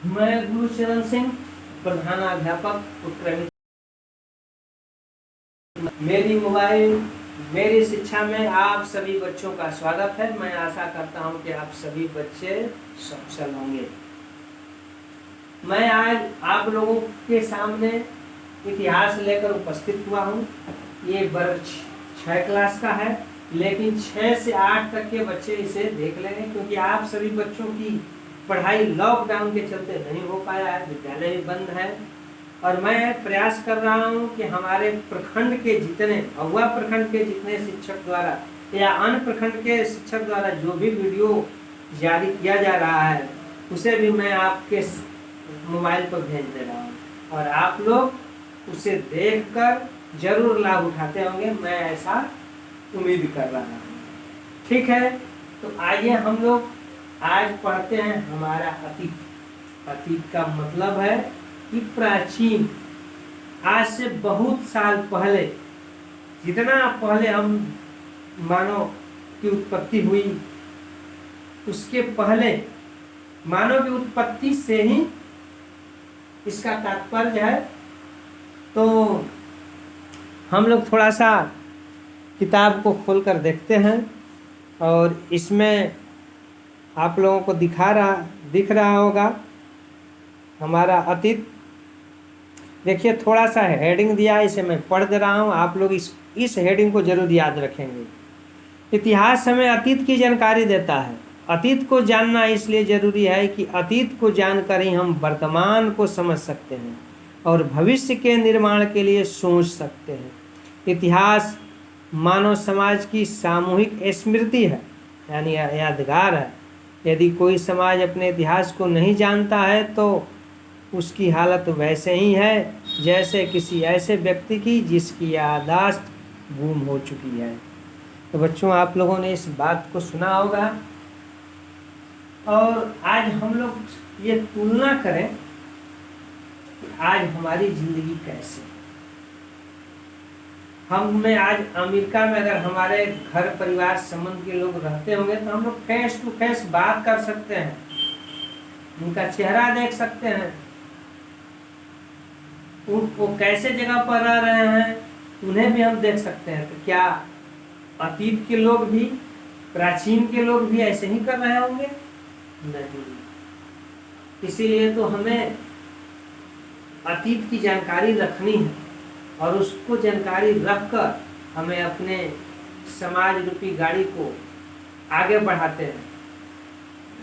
मैं गुरुचरण सिंह, प्रधानाध्यापक उत्क्रमित। मेरी शिक्षा में आप सभी बच्चों का स्वागत है। मैं आशा करता हूं कि आप सभी बच्चे सफल होंगे। मैं आज आप लोगों के सामने इतिहास लेकर उपस्थित हुआ हूं। ये वर्ग 6 क्लास का है, लेकिन 6 से 8 तक के बच्चे इसे देख लेंगे, क्योंकि आप सभी बच्चों की पढ़ाई लॉकडाउन के चलते नहीं हो पाया है, विद्यालय भी बंद है। और मैं प्रयास कर रहा हूं कि हमारे प्रखंड के जितने महुआ प्रखंड के जितने शिक्षक द्वारा या अन्य प्रखंड के शिक्षक द्वारा जो भी वीडियो जारी किया जा रहा है, उसे भी मैं आपके मोबाइल पर भेज दे रहा हूं, और आप लोग उसे देखकर जरूर लाभ उठाते होंगे। मैं ऐसा उम्मीद कर रहा हूं। ठीक है, तो आइए हम लोग आज पढ़ते हैं हमारा अतीत। अतीत का मतलब है कि प्राचीन, आज से बहुत साल पहले, जितना पहले हम मानव की उत्पत्ति हुई, उसके पहले मानव की उत्पत्ति से ही इसका तात्पर्य है। तो हम लोग थोड़ा सा किताब को खोलकर देखते हैं, और इसमें आप लोगों को दिख रहा होगा हमारा अतीत। देखिए, थोड़ा सा हेडिंग दिया है, इसे मैं पढ़ दे रहा हूँ, आप लोग इस हेडिंग को जरूर याद रखेंगे। इतिहास हमें अतीत की जानकारी देता है। अतीत को जानना इसलिए जरूरी है कि अतीत को जानकर ही हम वर्तमान को समझ सकते हैं और भविष्य के निर्माण के लिए सोच सकते हैं। इतिहास मानव समाज की सामूहिक स्मृति है, यानी यादगार है। यदि कोई समाज अपने इतिहास को नहीं जानता है तो उसकी हालत वैसे ही है जैसे किसी ऐसे व्यक्ति की जिसकी याददाश्त गुम हो चुकी है। तो बच्चों, आप लोगों ने इस बात को सुना होगा, और आज हम लोग ये तुलना करें कि आज हमारी जिंदगी कैसी। में आज अमेरिका में अगर हमारे घर परिवार संबंध के लोग रहते होंगे तो हम लोग फेस टू फेस बात कर सकते हैं, उनका चेहरा देख सकते हैं, वो कैसे जगह पर रह रहे हैं उन्हें भी हम देख सकते हैं। तो क्या अतीत के लोग भी, प्राचीन के लोग भी ऐसे ही कर रहे होंगे? नहीं। इसीलिए तो हमें अतीत की जानकारी रखनी है, और उसको जानकारी रखकर हमें अपने समाज रूपी गाड़ी को आगे बढ़ाते हैं।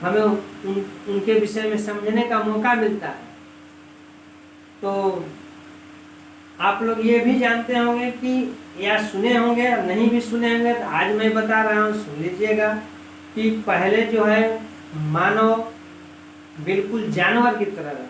हमें उनके विषय में समझने का मौका मिलता है। तो आप लोग ये भी जानते होंगे कि, या सुने होंगे, नहीं भी सुने होंगे तो आज मैं बता रहा हूँ, सुन लीजिएगा, कि पहले जो है मानव बिल्कुल जानवर की तरह रहते थे।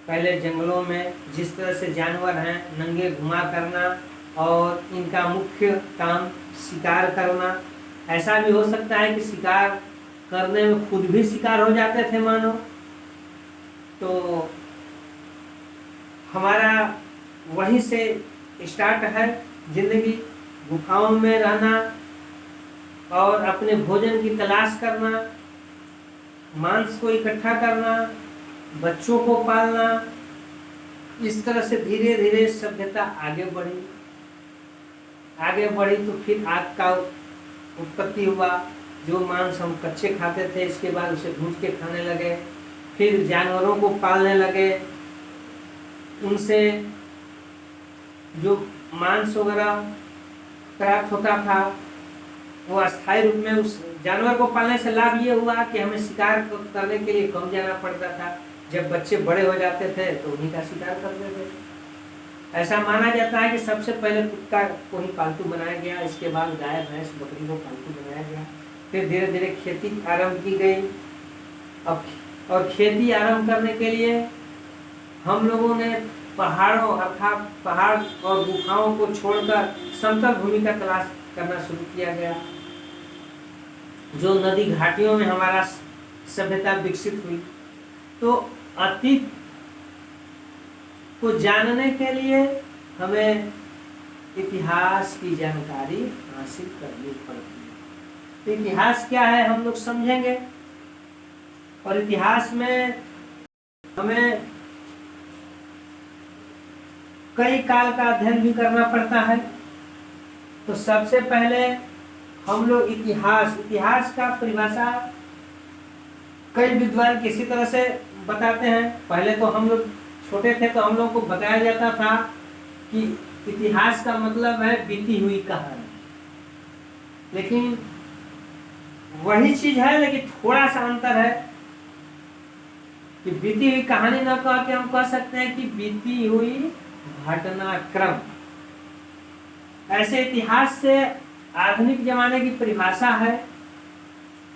पहले जंगलों में जिस तरह से जानवर हैं, नंगे घुमा करना, और इनका मुख्य काम शिकार करना। ऐसा भी हो सकता है कि शिकार करने में खुद भी शिकार हो जाते थे मानव। तो हमारा वहीं से स्टार्ट है जिंदगी, गुफाओं में रहना और अपने भोजन की तलाश करना, मांस को इकट्ठा करना, बच्चों को पालना। इस तरह से धीरे धीरे सभ्यता आगे बढ़ी तो फिर आग का उत्पत्ति हुआ। जो मांस हम कच्चे खाते थे, इसके बाद उसे भून के खाने लगे, फिर जानवरों को पालने लगे। उनसे जो मांस वगैरह प्राप्त होता था वो अस्थायी रूप में, उस जानवर को पालने से लाभ ये हुआ कि हमें शिकार करने के लिए कम जाना पड़ता था। जब बच्चे बड़े हो जाते थे तो उन्हीं का शिकार करते थे। ऐसा माना जाता है कि सबसे पहले कुत्ता को ही पालतू बनाया गया, इसके बाद गाय भैंस बकरी को पालतू बनाया गया, फिर धीरे धीरे खेती आरंभ की गई। अब और खेती आरंभ करने के लिए हम लोगों ने पहाड़ों, अर्थात पहाड़ और गुफाओं को छोड़कर समतल भूमि का तलाश करना शुरू किया गया। जो नदी घाटियों में हमारा सभ्यता विकसित हुई। तो अतीत को जानने के लिए हमें इतिहास की जानकारी हासिल करनी पड़ती है। इतिहास क्या है हम लोग समझेंगे। और इतिहास में हमें कई काल का अध्ययन भी करना पड़ता है। तो सबसे पहले हम लोग इतिहास का परिभाषा कई विद्वान किसी तरह से बताते हैं। पहले तो हम लोग छोटे थे तो हम लोग को बताया जाता था कि इतिहास का मतलब है बीती हुई कहानी, लेकिन वही चीज है, लेकिन थोड़ा सा अंतर है कि बीती हुई कहानी न कह के हम कह सकते हैं कि बीती हुई घटनाक्रम। ऐसे इतिहास से आधुनिक जमाने की परिभाषा है,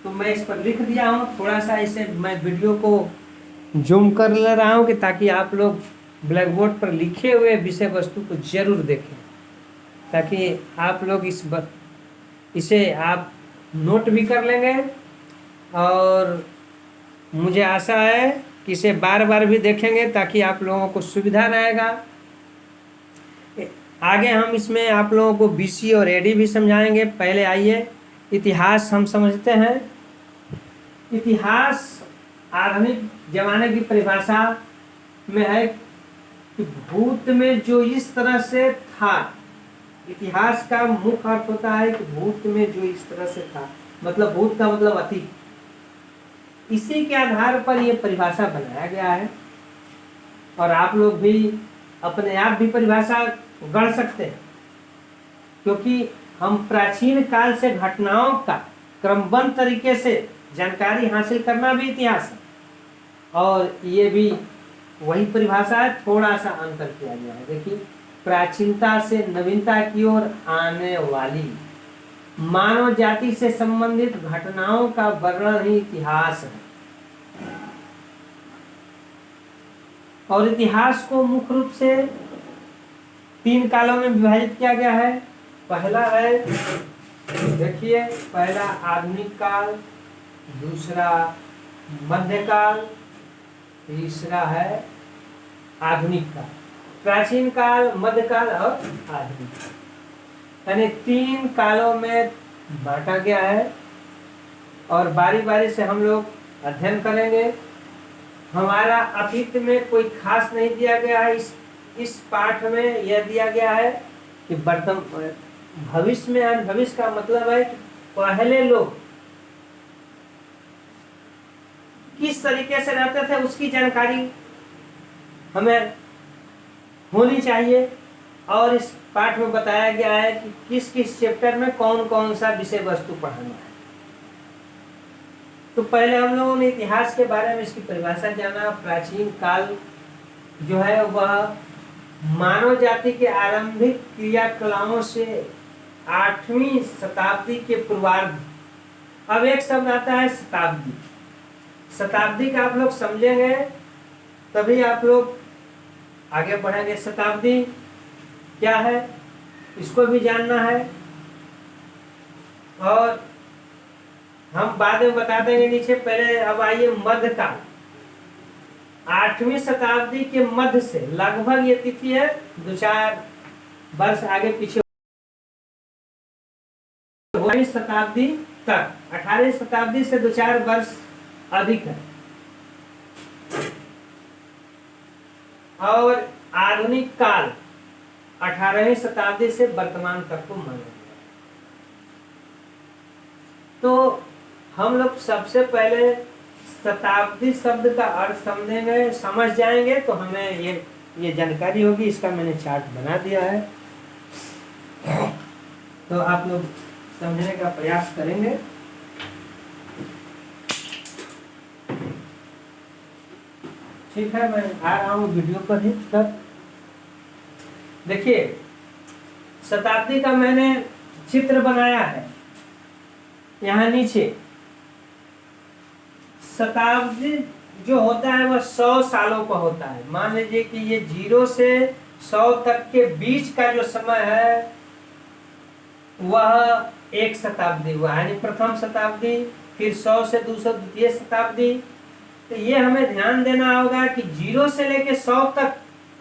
तो मैं इस पर लिख दिया हूँ। थोड़ा सा इसे मैं वीडियो को जूम कर ले रहा हूँ कि ताकि आप लोग ब्लैक बोर्ड पर लिखे हुए विषय वस्तु को जरूर देखें, ताकि आप लोग इसे आप नोट भी कर लेंगे। और मुझे आशा है कि इसे बार बार भी देखेंगे ताकि आप लोगों को सुविधा रहेगा। आगे हम इसमें आप लोगों को बीसी और एडी भी समझाएंगे। पहले आइए इतिहास हम समझते हैं। इतिहास आधुनिक जमाने की परिभाषा में है कि भूत में जो इस तरह से था। इतिहास का मुख्य अर्थ होता है कि भूत में जो इस तरह से था, मतलब भूत का मतलब अतीत। इसी के आधार पर यह परिभाषा बनाया गया है। और आप लोग भी अपने आप भी परिभाषा गढ़ सकते हैं, क्योंकि हम प्राचीन काल से घटनाओं का क्रमबद्ध तरीके से जानकारी हासिल करना भी इतिहास है। और ये भी वही परिभाषा है, थोड़ा सा अंतर किया गया है। देखिए, प्राचीनता से नवीनता की ओर आने वाली मानव जाति से संबंधित घटनाओं का वर्णन ही इतिहास है। और इतिहास को मुख्य रूप से 3 कालों में विभाजित किया गया है। पहला है, देखिए, पहला आधुनिक काल, दूसरा मध्यकाल, तीसरा है आधुनिक काल। प्राचीन काल, मध्यकाल और आधुनिक काल, यानी 3 कालों में बांटा गया है। और बारी बारी से हम लोग अध्ययन करेंगे। हमारा अतीत में कोई खास नहीं दिया गया है। इस पाठ में यह दिया गया है कि भविष्य में, भविष्य का मतलब है कि पहले लोग किस तरीके से रहते थे उसकी जानकारी हमें होनी चाहिए। और इस पाठ में बताया गया है कि किस किस चैप्टर में कौन कौन सा विषय वस्तु पढ़ाना है। तो पहले हम लोगों ने इतिहास के बारे में इसकी परिभाषा जाना। प्राचीन काल जो है वह मानव जाति के आरंभिक क्रियाकलापों से 8वीं शताब्दी के पूर्वार्ध। अब एक शब्द आता है शताब्दी। शताब्दी का आप लोग समझेंगे तभी आप लोग आगे बढ़ेंगे। शताब्दी क्या है इसको भी जानना है, और हम बाद में बता देंगे नीचे। पहले अब आइए मध्यकाल। 8वीं शताब्दी के मध्य से लगभग ये तिथि है 2-4 वर्ष आगे पीछे, 18वीं शताब्दी तक। 18वीं शताब्दी से 2-4 वर्ष अधिक है। और आधुनिक काल 18वीं शताब्दी से वर्तमान तक को माना गया। तो हम लोग सबसे पहले शताब्दी शब्द का अर्थ समझेंगे, समझ जाएंगे तो हमें ये जानकारी होगी। इसका मैंने चार्ट बना दिया है, तो आप लोग समझने का प्रयास करेंगे। ठीक है, मैं आ रहा हूँ वीडियो पर ही तब। देखिए, शताब्दी का मैंने चित्र बनाया है यहाँ नीचे। शताब्दी जो होता है वह 100 सालों का होता है। मान लीजिए कि ये 0 से 100 तक के बीच का जो समय है वह एक शताब्दी हुआ, यानी प्रथम शताब्दी। फिर 100 से 200 द्वितीय शताब्दी। तो ये हमें ध्यान देना होगा कि 0 से लेके 100 तक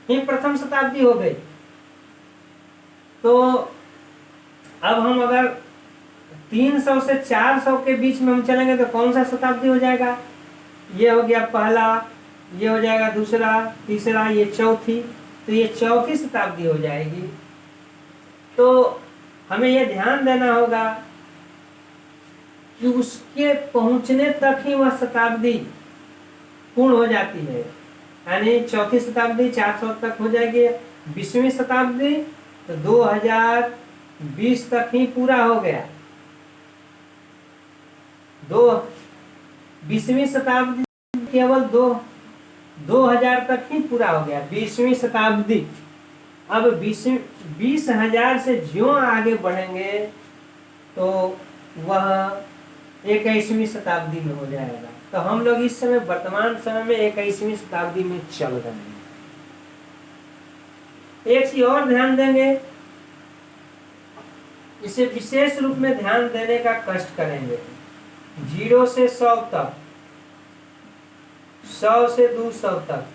ही प्रथम शताब्दी हो गई। तो अब हम अगर 300 से 400 के बीच में हम चलेंगे तो कौन सा शताब्दी हो जाएगा? ये हो गया पहला, ये हो जाएगा दूसरा, तीसरा, ये चौथी, तो ये चौथी शताब्दी हो जाएगी। तो हमें ये ध्यान देना होगा कि उसके पहुंचने तक ही वह शताब्दी पूर्ण हो जाती है, यानी चौथी शताब्दी 400 तक हो जाएगी, 20वीं शताब्दी तो 2020 तक ही पूरा हो गया। 20वीं शताब्दी केवल 2000 तक ही पूरा हो गया, 20वीं शताब्दी। अब 20,000 से ज्यों आगे बढ़ेंगे तो वह 21वीं शताब्दी में हो जाएगा। तो हम लोग इस समय वर्तमान समय में 21वीं शताब्दी में चल रहे हैं। एक चीज और ध्यान देंगे, इसे विशेष रूप में ध्यान देने का कष्ट करेंगे। 0 से 100 तक, 100 से 200 तक,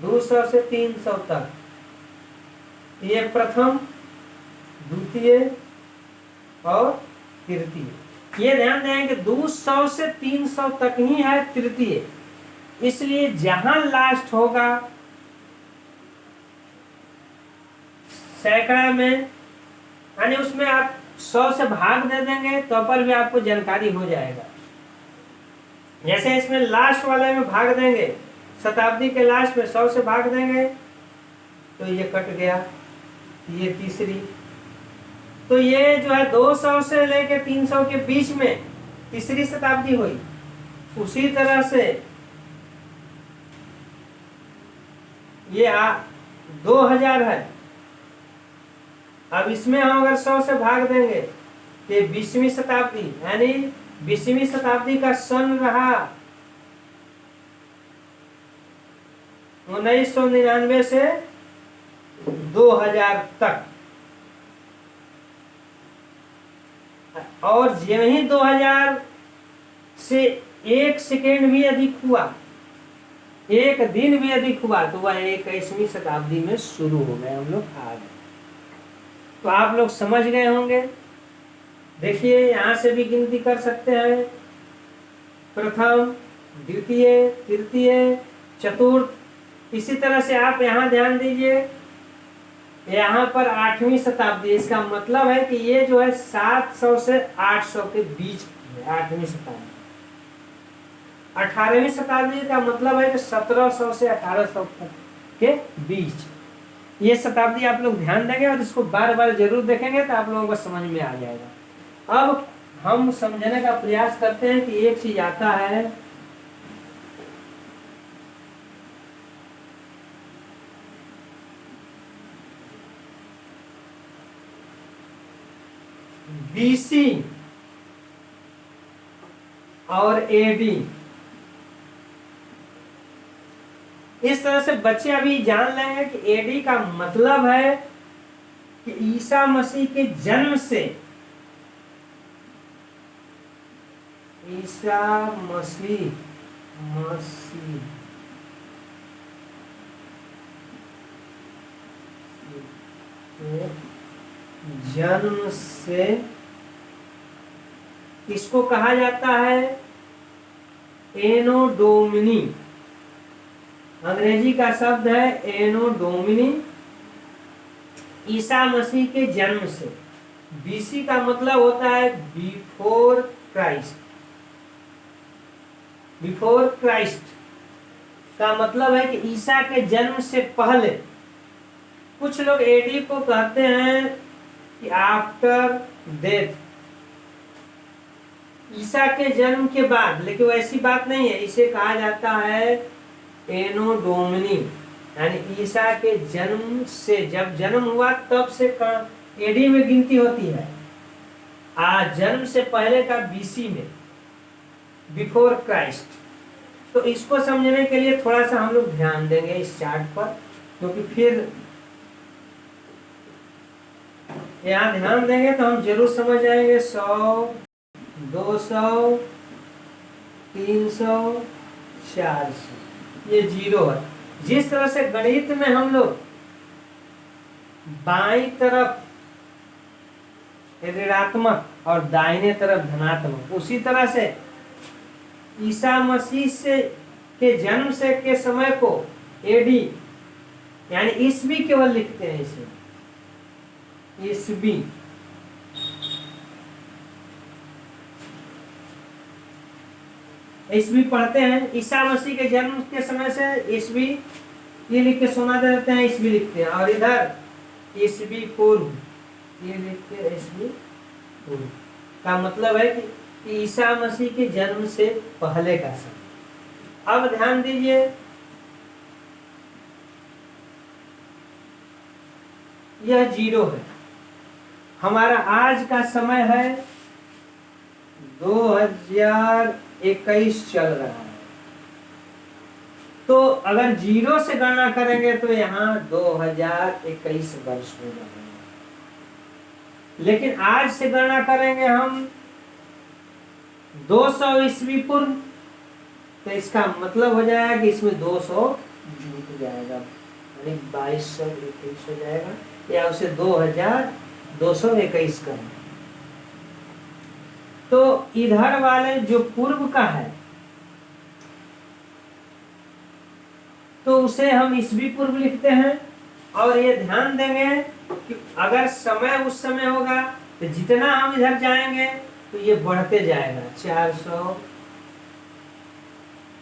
200 से 300 तक, ये प्रथम, द्वितीय और तृतीय। ये ध्यान दें कि 200 से 300 तक ही है तृतीय, इसलिए जहां लास्ट होगा सैकड़ा में, यानी उसमें आप 100 से भाग दे देंगे तो पर भी आपको जानकारी हो जाएगा। जैसे इसमें लास्ट वाले में भाग देंगे, शताब्दी के लास्ट में 100 से भाग देंगे तो ये कट गया, ये तीसरी। तो ये जो है 200 से लेके 300 के बीच में तीसरी शताब्दी हुई। उसी तरह से ये 2000 है, अब इसमें हम अगर 100 से भाग देंगे तो 20वीं शताब्दी, यानी 20वीं शताब्दी का सन रहा 1999 से 2000 तक, और यही 2000 से 1 सेकेंड भी अधिक हुआ, 1 दिन भी अधिक हुआ तो वह 21वीं शताब्दी में शुरू हो गए, हम लोग आ गए। तो आप लोग समझ गए होंगे। देखिए यहां से भी गिनती कर सकते हैं, प्रथम, द्वितीय, तृतीय, चतुर्थ। इसी तरह से आप यहाँ ध्यान दीजिए, यहाँ पर 8वीं शताब्दी, इसका मतलब है कि ये जो है 700 से 800 के बीच है 8वीं शताब्दी। 18वीं शताब्दी का मतलब है कि 1700 से 1800 तक के बीच। ये शताब्दी आप लोग ध्यान देंगे और इसको बार बार जरूर देखेंगे तो आप लोगों को समझ में आ जाएगा। अब हम समझने का प्रयास करते हैं कि एक चीज आता है, बीसी और एडी। इस तरह से बच्चे अभी जान लेंगे कि एडी का मतलब है कि ईसा मसीह के जन्म से, ईसा मसीह जन्म से, इसको कहा जाता है एनो डोमिनी। अंग्रेजी का शब्द है एनो डोमिनी, ईसा मसीह के जन्म से। बीसी का मतलब होता है बिफोर क्राइस्ट। बिफोर क्राइस्ट का मतलब है कि ईसा के जन्म से पहले। कुछ लोग एडी को कहते हैं कि आफ्टर डेथ, ईसा के जन्म के बाद, लेकिन वैसी बात नहीं है। इसे कहा जाता है एनो डोमिनी, यानी ईसा के जन्म से, जब जन्म हुआ तब से एडी में गिनती होती है। जन्म से पहले का बीसी में, बिफोर क्राइस्ट। तो इसको समझने के लिए थोड़ा सा हम लोग ध्यान देंगे इस चार्ट पर, क्योंकि फिर यहाँ ध्यान देंगे तो हम जरूर समझ जाएंगे। 100, 200, 300, 400, ये 0 है। जिस तरह से गणित में हम लोग बाईं तरफ ऋणात्मक और दाहिने तरफ धनात्मक, उसी तरह से ईसा मसीह से के जन्म से के समय को एडी यानी ईस्वी केवल लिखते हैं इसे, ईस्वी। ईस्वी पढ़ते हैं, ईसा मसीह के जन्म के समय से ईस्वी ये लिख के सुना देते हैं, ईस्वी लिखते हैं। और इधर ईस्वी पूर्व ये लिख के ईस्वी पूर्व का मतलब है कि ईसा मसीह के जन्म से पहले का समय। अब ध्यान दीजिए, यह 0 है, हमारा आज का समय है 2021 चल रहा है। तो अगर 0 से गणना करेंगे तो यहाँ 2021 वर्ष हो जाएगा, लेकिन आज से गणना करेंगे हम 200 ईस्वी पूर्व, तो इसका मतलब हो जाएगा कि इसमें 200 जुट जाएगा, यानी 2221 हो जाएगा, या उसे 2221 करना। तो इधर वाले जो पूर्व का है तो उसे हम ईस्वी पूर्व लिखते हैं। और ये ध्यान देंगे कि अगर समय उस समय होगा तो जितना हम इधर जाएंगे तो ये बढ़ते जाएगा, 400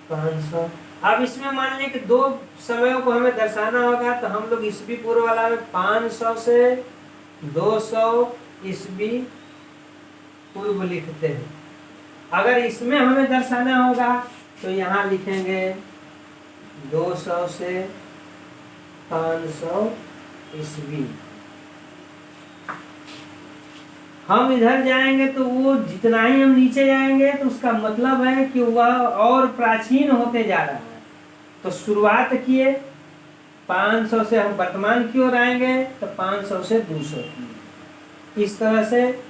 500। अब इसमें मान लीजिए कि 2 समयों को हमें दर्शाना होगा तो हम लोग ईस्वी पूर्व वाला में 500 से 200 ईस्वी पूर्व लिखते हैं। अगर इसमें हमें दर्शाना होगा तो यहाँ लिखेंगे 200 से 500 ईस्वी। हम इधर जाएंगे तो वो जितना ही हम नीचे जाएंगे तो उसका मतलब है कि वह और प्राचीन होते जा रहा है। तो शुरुआत किए 500 से, हम वर्तमान की ओर आएंगे तो 500 से 200 की। इस तरह से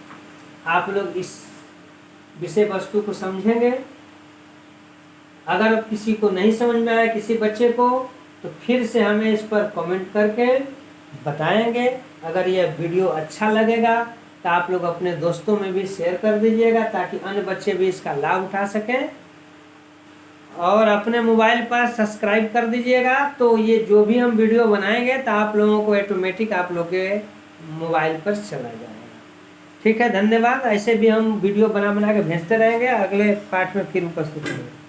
आप लोग इस विषय वस्तु को समझेंगे। अगर किसी को नहीं समझ में आया, किसी बच्चे को, तो फिर से हमें इस पर कमेंट करके बताएंगे। अगर यह वीडियो अच्छा लगेगा तो आप लोग अपने दोस्तों में भी शेयर कर दीजिएगा ताकि अन्य बच्चे भी इसका लाभ उठा सकें। और अपने मोबाइल पर सब्सक्राइब कर दीजिएगा, तो ये जो भी हम वीडियो बनाएंगे तो आप लोगों को ऑटोमेटिक आप लोग के मोबाइल पर चला जाएगा। ठीक है, धन्यवाद। ऐसे भी हम वीडियो बना के भेजते रहेंगे। अगले पार्ट में फिर उपस्थित होंगे।